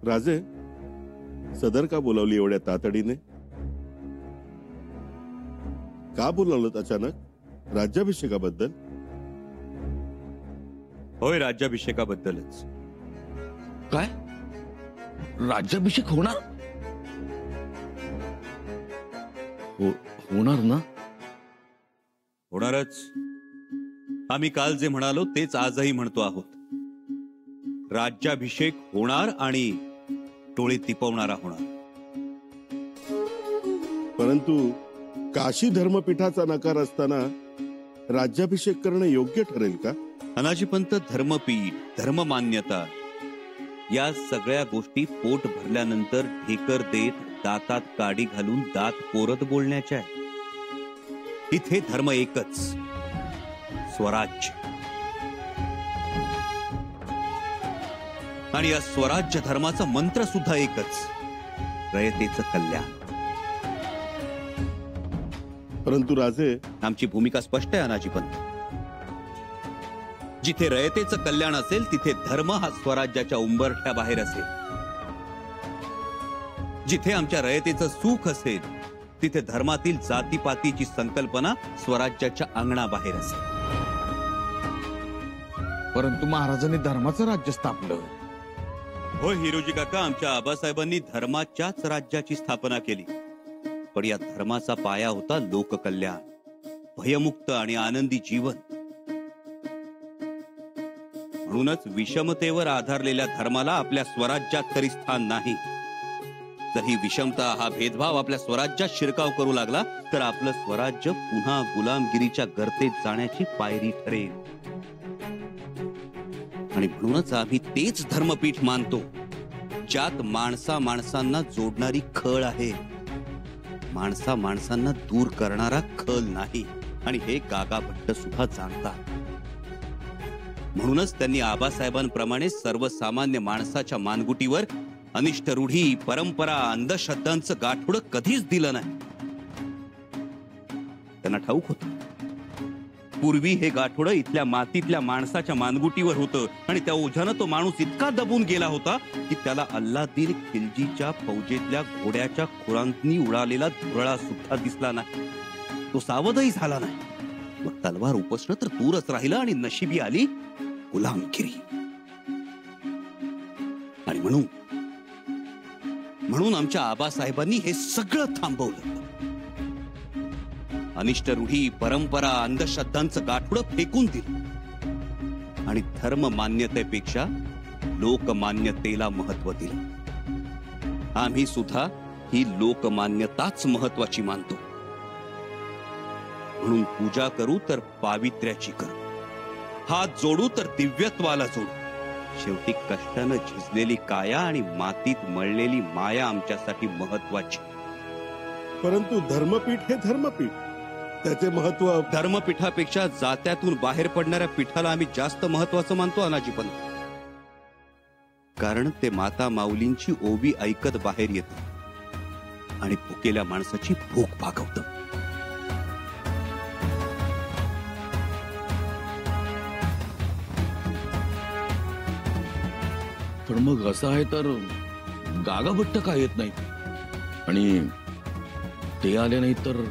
राजे, सदर का बोलावली एवढ्या तातडीने? का बोलावलं अचानक? राज्याभिषेकाबद्दल? होय, राज्याभिषेकाबद्दलच. काय? राज्याभिषेक होणार? होणार ना? होणारच. आम्ही काल जे म्हणालो तेच आजही म्हणतो आहोत. राज्याभिषेक होणार आणि टोळे तिपवणारा होणार. परंतु काशी धर्मपीठाचा नकार असताना राज्याभिषेक करणं योग्य ठरेल का? अनाजीपंत, धर्मपीठ, धर्ममान्यता या सगळ्या गोष्टी पोट भरल्यानंतर ढेकर देत दातात काडी घालून दात पोरत बोलण्याच्या आहे. इथे धर्म एकच, स्वराज्य. आणि या स्वराज्य धर्माचा मंत्र सुद्धा एकच, रयतेचं कल्याण. परंतु राजे, आमची भूमिका स्पष्ट आहे अनाजीपंत. जिथे रयतेचं कल्याण असेल तिथे धर्म हा स्वराज्याच्या उंबरठ्याबाहेर असेल. जिथे आमच्या रयतेचं सुख असेल तिथे धर्मातील जातीपातीची संकल्पना स्वराज्याच्या अंगणाबाहेर असेल. परंतु महाराजांनी धर्माचं राज्य स्थापलं. होय हिरोजी काका, आमच्या आबासाहेबांनी धर्माच्याच राज्याची स्थापना केली. पण या धर्माचा पाया होता लोककल्याण, भयमुक्त आणि आनंदी जीवन. म्हणूनच विषमतेवर आधारलेल्या धर्माला आपल्या स्वराज्यात तरी स्थान नाही. जर ही विषमता, हा भेदभाव आपल्या स्वराज्यात शिरकाव करू लागला तर आपलं स्वराज्य पुन्हा गुलामगिरीच्या गर्तेत जाण्याची पायरी ठरेल. आणि म्हणूनच आम्ही तेच धर्मपीठ मानतो ज्यात माणसा माणसांना जोडणारी खळ आहे, माणसा माणसांना दूर करणारा खल नाही. आणि हे गागा भट्ट सुद्धा जाणतात. म्हणूनच त्यांनी आबासाहेबांप्रमाणे सर्वसामान्य माणसाच्या मानगुटीवर अनिष्ट रूढी, परंपरा, अंधश्रद्धांचं गाठोडं कधीच दिलं नाही. त्यांना ठाऊक होतं पूर्वी हे गाठोडं इथल्या मातीतल्या माणसाच्या मानगुटीवर होतं आणि त्या ओझ्यानं तो माणूस इतका दबून गेला होता की त्याला अल्लादीन खिलजीच्या फौजेतल्या घोड्याच्या खुरांनी उडालेला धुरळा सुद्धा दिसला नाही. तो सावधही झाला नाही. मग तलवार उपसणं तर दूरच राहिलं आणि नशिबी आली गुलामगिरी. आणि म्हणून आमच्या आबासाहेबांनी हे सगळं थांबवलं. अनिष्ट रूढी, परंपरा, अंधश्रद्धांचं गाठोडं फेकून दिलं आणि धर्म मान्यतेपेक्षा लोकमान्यतेला महत्व दिलं. आम्ही सुद्धा ही लोकमान्यताच महत्वाची मानतो. म्हणून पूजा करू तर पावित्र्याची करू, हात जोडू तर दिव्यत्वाला जोडू. शेवटी कष्टानं झिजलेली काया आणि मातीत मळलेली माया आमच्यासाठी महत्वाची. परंतु धर्मपीठ हे धर्मपीठ, त्याचे महत्व धर्मपीठापेक्षा जात्यातून बाहेर पडणाऱ्या पीठाला आम्ही जास्त महत्वाचं मानतो अनाजीपंत. कारण ते माता माऊलींची ओवी ऐकत बाहेर येतं आणि भुकेल्या माणसाची भूक भागवतं. पण मग असं आहे तर गागा भट्ट का येत नाही? आणि ते आले नाही तर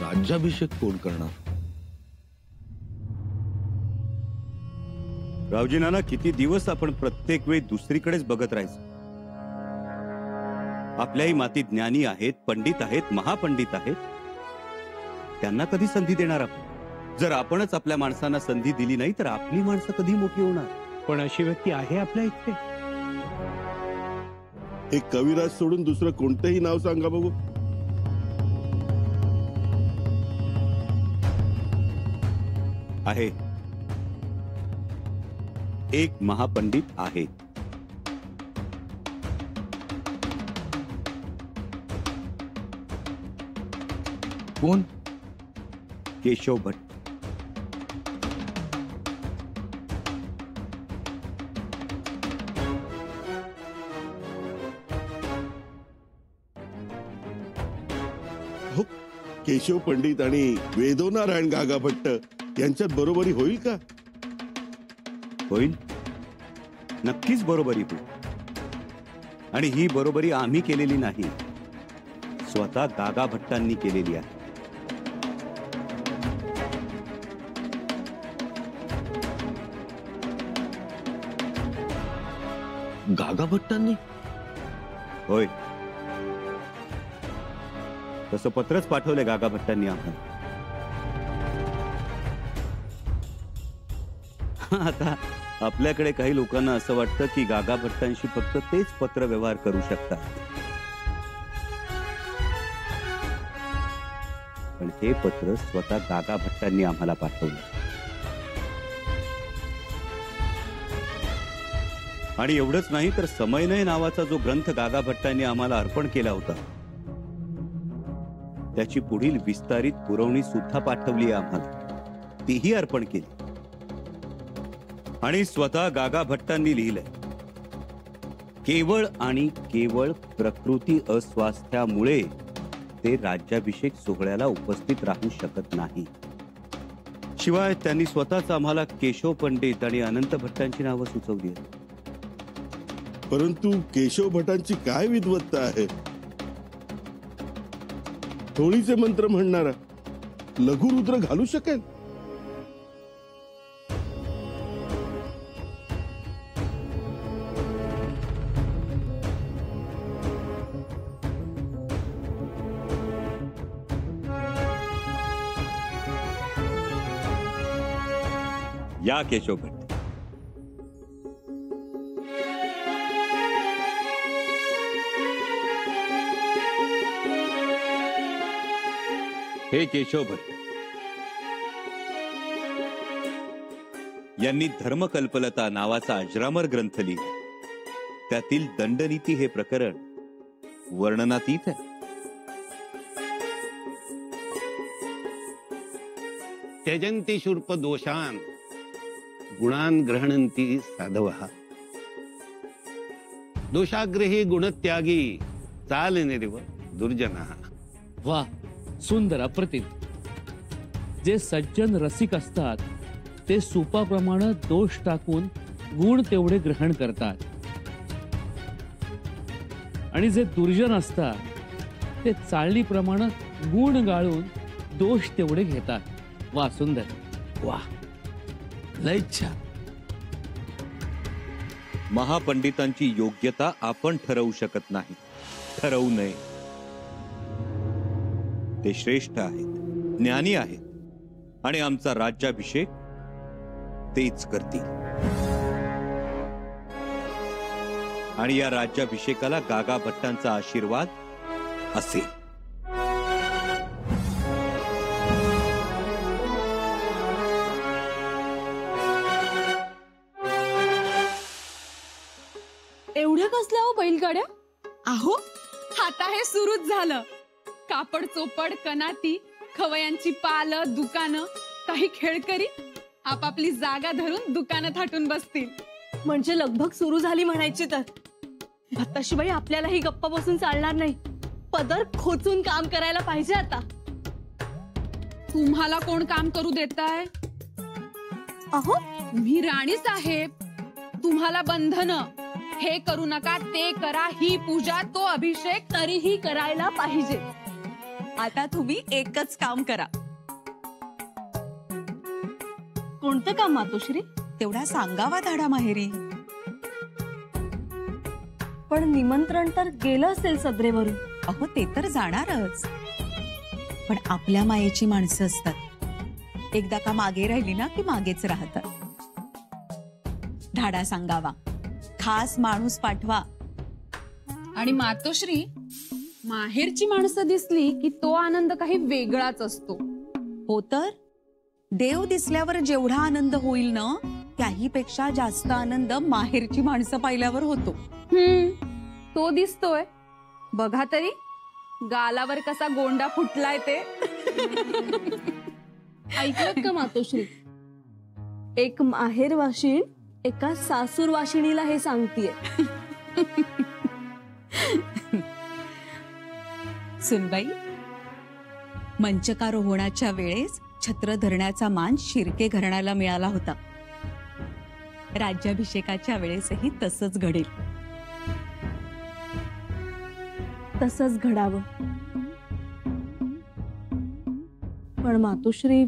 राज्याभिषेक कोण करणार? रावजी नाना, किती दिवस आपण प्रत्येक वेळी दुसरीकडेच बघत राहायचं? आपल्याही मातीत ज्ञानी आहेत, पंडित आहेत, महापंडित आहेत. त्यांना कधी संधी देणार आपण? जर आपणच आपल्या माणसांना संधी दिली नाही तर आपली माणसं कधी मोठी होणार? पण अशी व्यक्ती आहे आपल्या इथे? एक कविराज सोडून दुसरं कोणतंही नाव सांगा बघू. आहे, एक महापंडित आहे. कोण? केशव भट्ट. केशव पंडित आणि वेदोनारायण गागा भट्ट यांच्यात बरोबरी होईल का? होईल, नक्कीच बरोबरी होईल. आणि ही बरोबरी आम्ही केलेली नाही, स्वतः गागा भट्टांनी केलेली आहे. गागा भट्टांनी? होय, तसं पत्रच पाठवलंय गागा भट्टांनी आम्हाला. आता आपल्याकडे काही लोकांना असं वाटतं की गागा भट्टांशी फक्त तेच पत्र व्यवहार करू शकतात, पण हे पत्र स्वतः गागा भट्टांनी आम्हाला पाठवलं. आणि एवढंच नाही तर समयनय नावाचा जो ग्रंथ गागा भट्टांनी आम्हाला अर्पण केला होता, त्याची पुढील विस्तारित पुरवणी सुद्धा पाठवली आम्हाला, तीही अर्पण केली. आणि स्वतः गागा भट्टांनी लिहिलंय, केवळ आणि केवळ प्रकृती अस्वास्थ्यामुळे ते राज्याभिषेक सोहळ्याला उपस्थित राहू शकत नाही. शिवाय त्यांनी स्वतःच आम्हाला केशव पंडित आणि अनंत भट्टांची नावं सुचवली आहेत. परंतु केशव भटांची काय विद्वत्ता आहे? होळीचे मंत्र म्हणणारा लघुरुद्र घालू शकेल? या केशव भट्ट. हे केशव भट्ट यांनी धर्मकल्पलता नावाचा अजरामर ग्रंथ लिहिला. त्यातील दंडनीती हे प्रकरण वर्णनातीत आहे. त्यजन्ति शूर्प दोषान गुणान ग्रहणन्ति साधवः. दोषाग्रही गुणत्यागी चालनिरिव दुर्जनः. वा, सुंदर, अप्रतिम. जे सज्जन रसिक असतात ते सुपाप्रमाणे दोष टाकून गुण तेवढे ग्रहण करतात, आणि जे दुर्जन असतात ते चाळणीप्रमाणे गुण गाळून दोष तेवढे घेतात. वा, सुंदर. वा, लय छान. महापंडितांची योग्यता आपण ठरवू शकत नाही, ठरवू नये. ते श्रेष्ठ आहेत, ज्ञानी आहेत, आणि आमचा राज्याभिषेक तेच करतील. आणि या राज्याभिषेकाला गागा भट्टांचा आशीर्वाद असेल. एवढ्या कसल्या हो बैलगाड्या? अहो, आता हे सुरूच झालं. कापड चोपड, कनाती, खवयांची पाल, दुकानं, काही खेळकरी आपापली जागा धरून दुकानं थाटून बसतील. म्हणजे लगभग सुरू झाली म्हणायची. तर भत्ताशीबाई, आपल्यालाही गप्पा बसून चालणार नाही. पदर खोचून काम करायला पाहिजे आता. तुम्हाला कोण काम करू देताय? अहो, मी राणी साहेब. तुम्हाला बंधन, हे करू नका, ते करा, ही पूजा, तो अभिषेक, तरीही करायला पाहिजे. आता तुम्ही एकच काम करा. कोणतं काम मातोश्री? तेवढा सांगावा धाडा माहेरी. पण निमंत्रण तर गेलं असेल सदरेवरून. अहो, ते तर जाणारच, पण आपल्या मायेची माणसं असतात. एकदा का मागे राहिली ना की मागेच राहतात. धाडा सांगावा, खास माणूस पाठवा. आणि मातोश्री, माहेरची माणसं दिसली की तो आनंद काही वेगळाच असतो. हो तर, देव दिसल्यावर जेवढा आनंद होईल ना, त्याहीपेक्षा जास्त आनंद माहेरची माणसं पाहिल्यावर होतो. तो दिसतोय बघा तरी, गालावर कसा गोंडा फुटलाय ते. ऐकलत का मातोश्री? एक माहेर वाशिण एका सासूर वाशिणीला हे सांगतीये. सुनबाई, मंचकारोहणाच्या वेळेस छत्र धरण्याचा मान शिर्के घराण्याला मिळाला होता. राज्याभिषेकाच्या वेळेसही तसंच घडेल. तसंच घडावं. पण मातोश्री,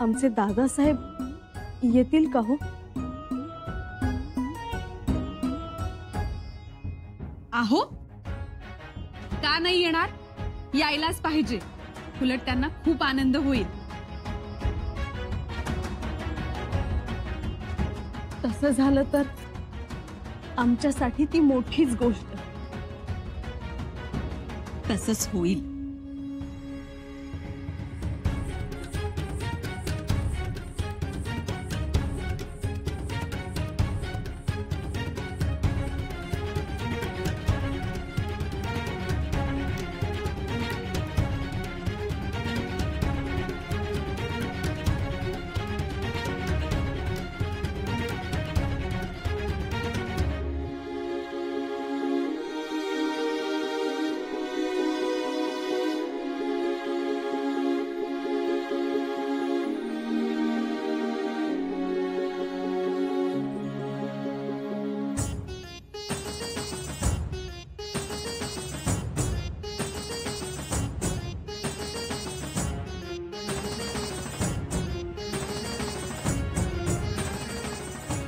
आमचे दादासाहेब येतील का हो? आहो, का नाही येणार? यायलाच पाहिजे. उलट त्यांना खूप आनंद होईल. तसं झालं तर आमच्यासाठी ती मोठीच गोष्ट. तसंच होईल.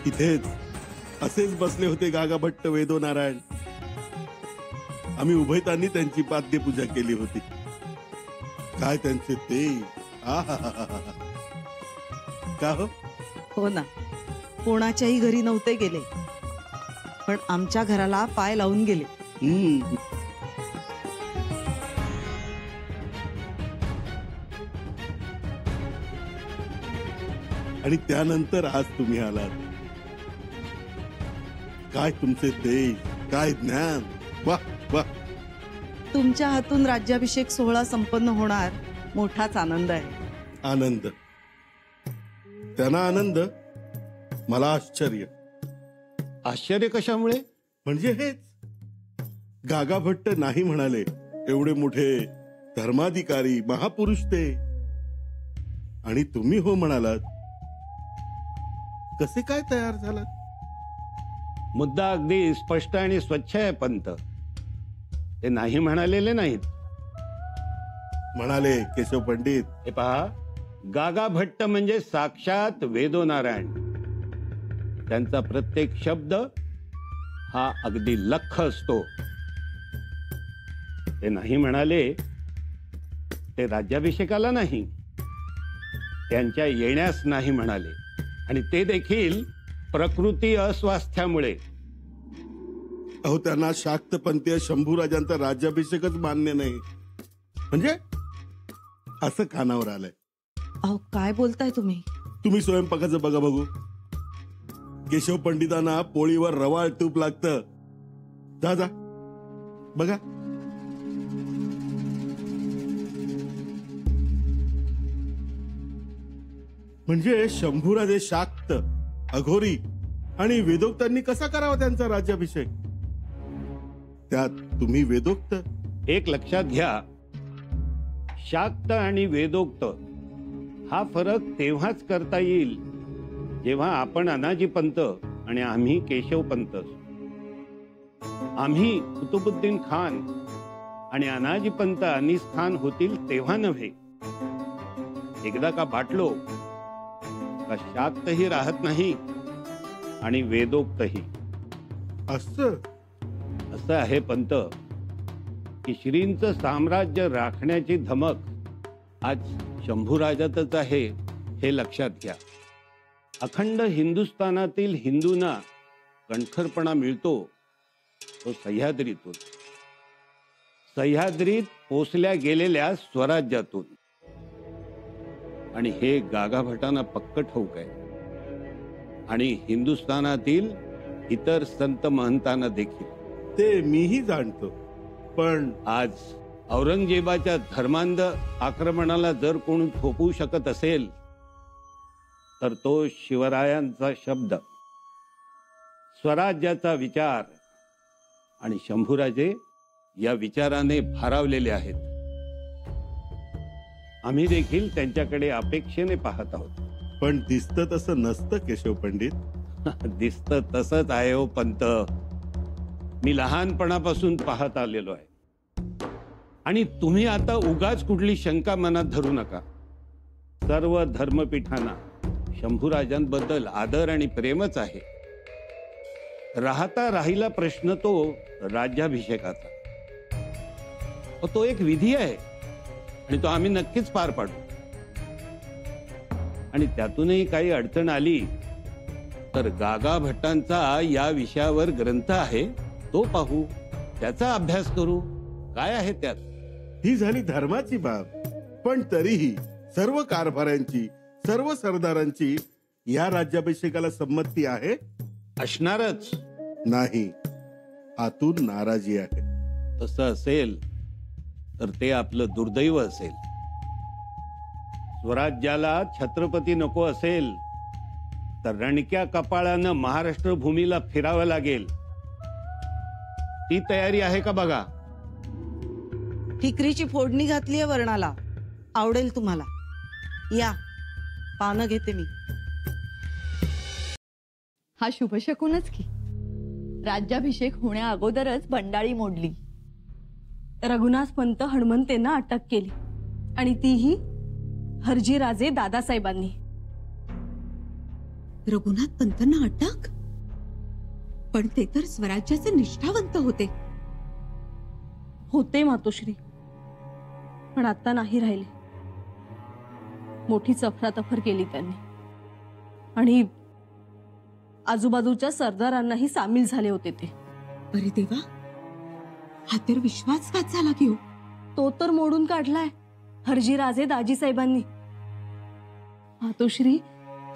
इथेच असेच बसले होते गागा भट्ट, वेदो नारायण. आम्ही उभयतांनी त्यांची पाद्यपूजा केली होती. काय त्यांचे ते आहाहाहा. का हो? हो ना, कोणाच्याही घरी नव्हते गेले, पण आमच्या घराला पाय लावून गेले. आणि त्यानंतर आज तुम्ही आलात. काय तुमचे ते, काय ज्ञान. वा वा. तुमच्या हातून राज्याभिषेक सोहळा संपन्न होणार, मोठाच आनंद आहे. आनंद, त्यांना आनंद, मला आश्चर्य. आश्चर्य कशामुळे? म्हणजे हेच, गागा भट्ट नाही म्हणाले. एवढे मोठे धर्माधिकारी महापुरुष ते, आणि तुम्ही हो म्हणालात. कसे काय तयार झालात? मुद्दा अगदी स्पष्ट आणि स्वच्छ आहे पंत. ते नाही म्हणालेले नाहीत. म्हणाले केशव पंडित. हे पहा, गागा भट्ट म्हणजे साक्षात वेदो नारायण. त्यांचा प्रत्येक शब्द हा अगदी लख असतो. ते नाही म्हणाले ते राज्याभिषेकाला नाही, त्यांच्या येण्यास नाही म्हणाले, आणि ते देखील प्रकृती अस्वास्थ्यामुळे. अहो, त्यांना शाक्तपंथीय शंभूराजांचा राज्याभिषेकच मान्य नाही. म्हणजे असं कानावर आलंय. अहो, काय बोलताय तुम्ही? तुम्ही स्वयंपाकाचं बघा बघू. केशव पंडितांना पोळीवर रवाळ तूप लागतं. जा जा बघा. म्हणजे शंभूराजे शाक्त, अघोरी आणि वेदोक्तांनी कसा करावा त्यांचा राज्याभिषेक? त्यात तुम्ही वेदोक्त. एक लक्षात घ्या, शाक्त आणि वेदोक्त हा फरक तेव्हाच करता येईल जेव्हा आपण अनाजी पंत आणि आम्ही केशव पंत. आम्ही कुतुबुद्दीन खान आणि अनाजी पंत अनीस खान होतील तेव्हा नव्हे. एकदा का बाटलो का शाक्तही राहत नाही आणि वेदोक्तही. असं आहे पंत की श्रींचं साम्राज्य राखण्याची धमक आज शंभूराजातच आहे, हे लक्षात घ्या. अखंड हिंदुस्थानातील हिंदूंना कणखरपणा मिळतो तो सह्याद्रीतून, सह्याद्रीत पोचल्या गेलेल्या स्वराज्यातून. आणि हे गागाभटांना पक्क ठाऊक आहे, आणि हिंदुस्थानातील इतर संत महंतांना देखील. ते मीही जाणतो. पण आज औरंगजेबाच्या धर्मांध आक्रमणाला जर कोणी थोपवू शकत असेल तर तो शिवरायांचा शब्द, स्वराज्याचा विचार. आणि शंभूराजे या विचाराने भारावलेले आहेत. आम्ही देखील त्यांच्याकडे अपेक्षेने पाहत आहोत. पण दिसतं तसं नसतं केशव पंडित. दिसतं तसंच आहे हो पंत. मी लहानपणापासून पाहत आलेलो आहे. आणि तुम्ही आता उगाच कुठली शंका मनात धरू नका. सर्व धर्मपीठांना शंभूराजांबद्दल आदर आणि प्रेमच आहे. राहिला प्रश्न तो राज्याभिषेकाचा. तो एक विधी आहे आणि तो आम्ही नक्कीच पार पाडू. आणि त्यातूनही काही अडचण आली तर गागा भट्टांचा या विषयावर ग्रंथ आहे, तो पाहू, त्याचा अभ्यास करू. काय आहे त्यात? ही झाली धर्माची बाब. पण तरीही सर्व कारभाऱ्यांची, सर्व सरदारांची या राज्याभिषेकाला संमती आहे? असणारच. नाही, आतून नाराजी आहे. तसं असेल तर ते आपलं दुर्दैव असेल. स्वराज्याला छत्रपती नको असेल तर रणक्या कपाळानं महाराष्ट्र भूमीला फिरावं लागेल. ती तयारी आहे का बघा. ठिकरीची फोडणी घातली आहे वर्णाला. आवडेल तुम्हाला. या, पानं घेते मी. हा शुभशकुनच की. राज्याभिषेक होण्या अगोदरच बंडाळी मोडली. रघुनाथ पंत हनुमंतेनं अटक केली आणि तीही हरजीराजे दादासाहेबांनी. रघुनाथ पंतांना अटक? पण ते तर स्वराज्याचे निष्ठावंत होते. होते मातोश्री, पण आता नाही राहिले. मोठी अफरातफर केली त्यांनी आणि आजूबाजूच्या सरदारांनाही सामील झाले होते ते. अरे देवा, हा तर विश्वासघात झाला की हो. तो तर मोडून काढलाय हरजीराजे दाजीसाहेबांनी. मातोश्री,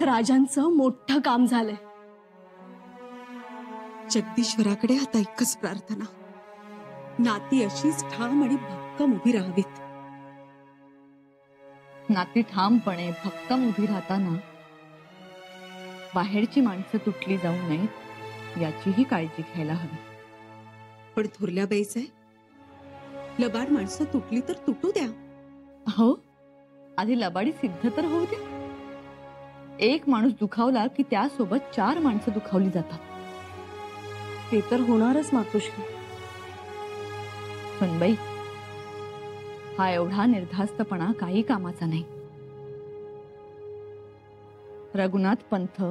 राजांचं मोठं काम झालंय. जगदीश्वराकडे आता एकच प्रार्थना, नाती अशीच ठाम आणि भक्कम उभी राहावीत. नाती ठामपणे भक्कम उभी राहताना बाहेरची माणसं तुटली जाऊ नयेत याचीही काळजी घ्यायला हवी. पण थोरल्या बाईचे लबाड माणसं तुटली तर तुटू द्या. हो, आधी लबाडी सिद्ध तर होऊ द्या. एक माणूस दुखावला की त्यासोबत 4 माणसं दुखावली जातात. ते तर होणारच मातोश्री. सुनबाई, हा एवढा निर्धास्तपणा काही कामाचा नाही. रघुनाथ पंत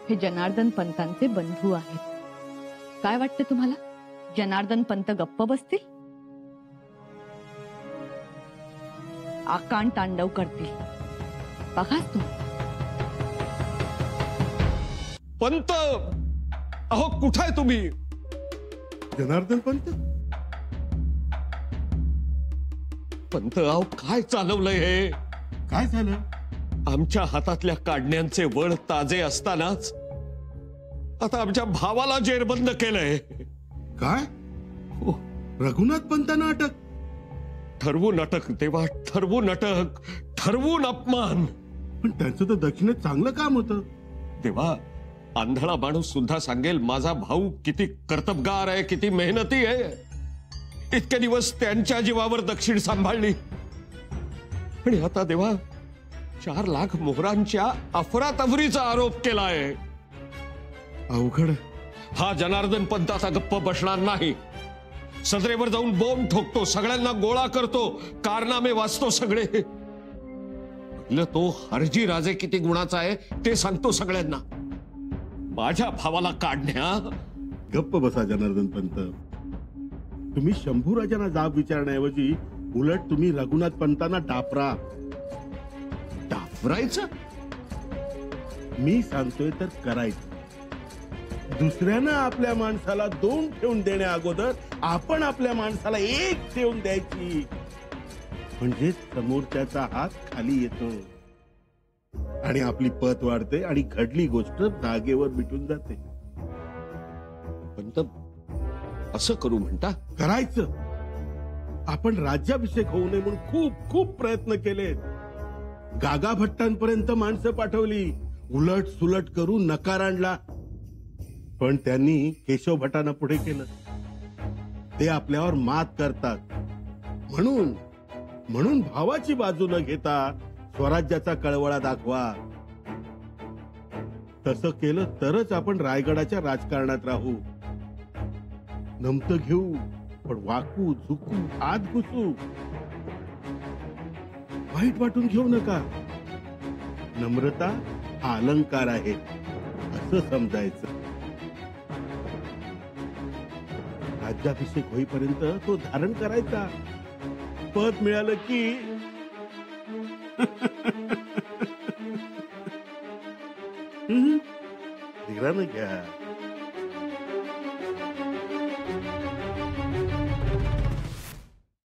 हे जनार्दन पंतांचे बंधू आहेत. काय वाटते तुम्हाला, जनार्दन पंत गप्प बसतील? आकांड तांडव करतील. बघाच तू. पंत, अहो कुठाय तुम्ही? जनार्दन पंत? पंत, अहो काय चालवलंय हे? काय झालं? आमच्या हातातल्या काढण्यांचे वळ ताजे असतानाच आता आमच्या भावाला जेरबंद केलंय. काय? रघुनाथ पंतांना अटक? ठरवून अटक देवा, ठरवून अटक, ठरवून अपमान. पण त्यांचं तर दक्षिणेत चांगलं काम होतं. देवा, आंधळा माणूस सुद्धा सांगेल माझा भाऊ किती कर्तबगार आहे, किती मेहनती आहे. इतके दिवस त्यांच्या जीवावर दक्षिण सांभाळली आणि आता देवा 4 लाख मोहरांच्या अफरातफरीचा आरोप केलाय. अवघड. हा जनार्दन पंत असा गप्प बसणार नाही. सदरेवर जाऊन बॉम्ब ठोकतो, सगळ्यांना गोळा करतो, कारनामे वाचतो सगळे. तो हरजी राजे किती गुणाचा आहे ते सांगतो सगळ्यांना. माझ्या भावाला काढण्या. गप्प बसा जनार्दन पंत. तुम्ही शंभूराजांना जाब विचारण्याऐवजी उलट तुम्ही रघुनाथ पंतांना डाफरा. डाफरायचं? मी सांगतोय तर करायचं. दुसऱ्यानं आपल्या माणसाला 2 ठेवून देण्या अगोदर आपण आपल्या माणसाला 1 ठेवून द्यायची. म्हणजे समोरच्याचा हात खाली येतो आणि आपली पत वाढते आणि घडली गोष्ट जागेवर मिटून जाते. पण असं करू म्हणता? करायचं. आपण राज्याभिषेक होऊ नये म्हणून खूप खूप प्रयत्न केले. गागा भट्टांपर्यंत माणसं पाठवली, उलट सुलट करून नकार आणला. पण त्यांनी केशव भटांना पुढे केलं. ते आपल्यावर मात करतात. म्हणून भावाची बाजू न घेता स्वराज्याचा कळवळा दाखवा. तसं केलं तरच आपण रायगडाच्या राजकारणात राहू. नमतं घेऊ, पण वाकू झुकू आत घुसू, वाईट वाटून घेऊ नका. नम्रता हा अलंकार आहे असं समजायचं. राज्याभिषेक होईपर्यंत तो धारण करायचा. पद मिळालं की धीरानं घ्या.